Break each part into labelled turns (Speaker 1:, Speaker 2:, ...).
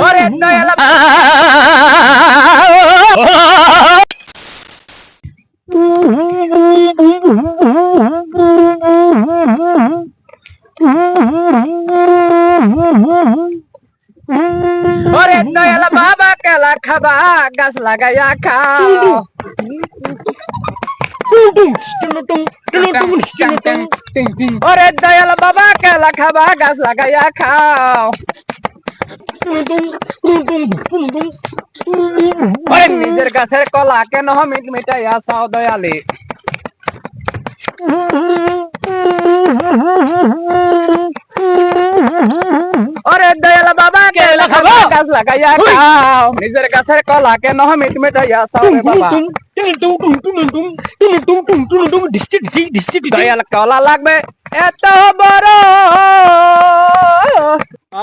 Speaker 1: ওরে দয়াল ওরে দয়াল বাবা কেলা খাবা গাছ লাগাইয়া খাও ওরে দয়াল বাবা কেলা খাবা গাছ লাগাইয়া খাও ওরে নিজের গাছের কলা কেন মিট মিটাইয়া চাও দয়ালে ওরে দয়াল বাবা কেলা খাবা গাছ লাগাইয়া খাও নিজের গাছের কলা কেন মিট মিটাইয়া চাও রে বাবা দয়াল কলা লাগবে এত বড়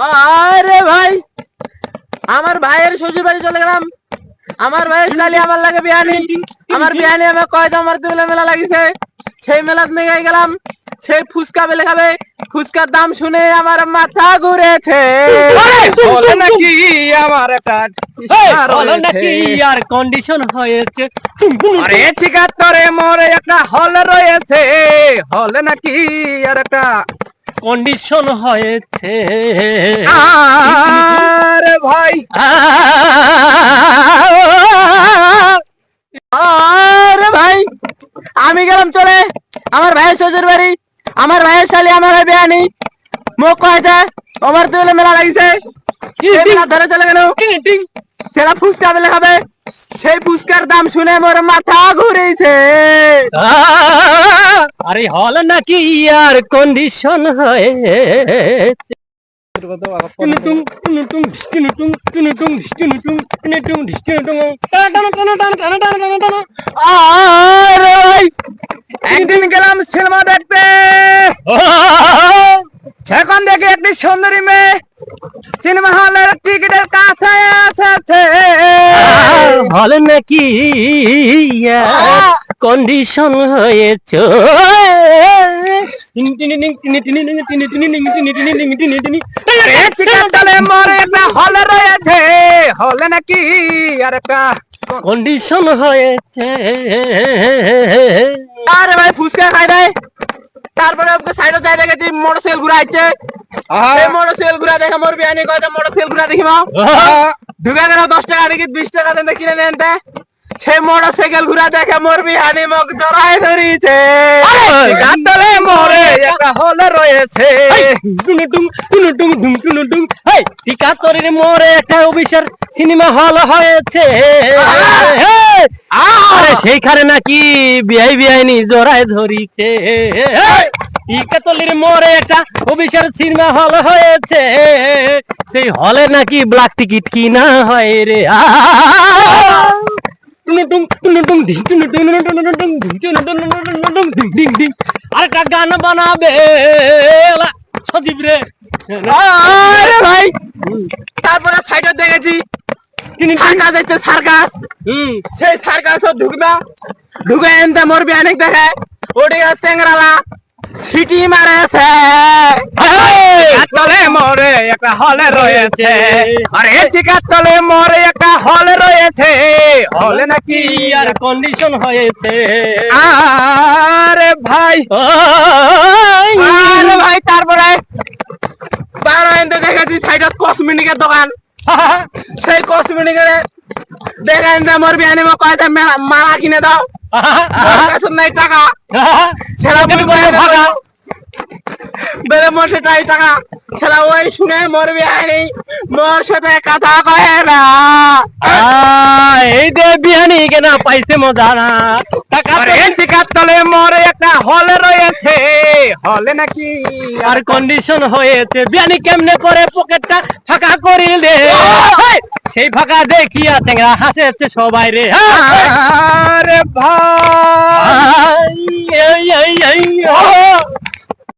Speaker 1: আরে ভাই আমার ভাইয়ের শ্বশুর বাড়ি চলে গেলাম আমার ভাইয়ের শালি আমার লাগে বিয়ানি আমার বিয়ানি আমার কয় আমার দুবেলা মেলা লাগিছে সেই মেলাত মেঘাই গেলাম সেই ফুচকা বেলে খাবে ফুচকার দাম শুনে আমার মাথা ঘুরেছে বলে নাকি আমার একটা বলে নাকি আর কন্ডিশন হয়েছে আরে ঠিক আছে তোরে মোরে একটা হল রয়েছে হলে নাকি আর একটা কন্ডিশন হয়েছে আরে ভাই আরে ভাই আমি গেলাম চলে আমার ভাইয়ের শ্বশুর বাড়ি আমার ভাইয়ের শালি আমার বিয়ানি মুখ কয়েছে আমার তো মেলা লাগিছে মেলা ধরে চলে গেল ছেলা ফুচকা বেলে খাবে সেই ফুচকার দাম শুনে মোর মাথা ঘুরেছে আরে হল নাকি আর কন্ডিশন হয়েছে একদিন গেলাম সিনেমা দেখতে সেখান থেকে একটি সুন্দরী মেয়ে সিনেমা হলের টিকিটের কাছে এসেছে হলে নাকি কন্ডিশন হয়েছে মরে একটা হলে রয়েছে হলে নাকি আর একটা কন্ডিশন হয়েছে আরে ভাই ফুচকা খাই দেয় তারপরে ওকে সাইডে যাই দেখেছি মোটরসাইকেল ঘুরাইছে মোটরসাইকেল ঘুরা দেখে মোর বিয়ানি কয় মোটরসাইকেল ঘুরা দেখি মা ঢুকা গেল 10 টাকা টিকিট 20 টাকা দেন কিনে নেন সেই মোটরসাইকেল ঘুরা দেখে মোর বিয়ানি মুখ জড়াই ধরিছে গাতলে মরে একটা হলে রয়েছে টিকা তরির মোরে একটা অভিষেক সিনেমা হল হয়েছে আরে সেইখানে নাকি বিআই বিআইনি জড়াই ধরিছে টিকাতলির মোড়ে একটা অভিষেক সিনেমা হল হয়েছে সেই হলে নাকি ব্ল্যাক টিকিট কিনা হয় রে আরেকটা গান বানাবে সজীব রে আরে ভাই তারপরে সাইডে দেখেছি সার্কাস আছে সার্কাস সেই সার্কাসও ঢুকবা ঢুকে এনতে মোর বিয়ানিক দেখে ওটিকে চেংরালা সিটি মারেছে তলে মরে একটা হলে রয়েছে আরে চিকার তলে মরে একটা হলে রয়েছে হলে নাকি আর কন্ডিশন হয়েছে আরে ভাই আরে ভাই তারপরে বারান্দা দেখেছি সাইডত কসমেটিকের দোকান সেই কসমেটিকের দেখেন মোর বিয়ানি মা কয়টা মালা কিনে দাও নাই টাকা ছেলা ভাগা বেলে মোর সেটাই টাকা ছেলা ওই শুনে মোর বিয়ানি মোর সাথে কথা কয় না এই যে বিয়ানি কেনা পাইছে মজা না টাকা তলে মোর একটা হলে রয়েছে হলে নাকি আর কন্ডিশন হয়েছে বিয়ানি কেমনে করে পকেটটা ফাঁকা করিলে সেই ফাঁকা দেখিয়া চেংরা হাসেছে সবাই রে আরে ভাই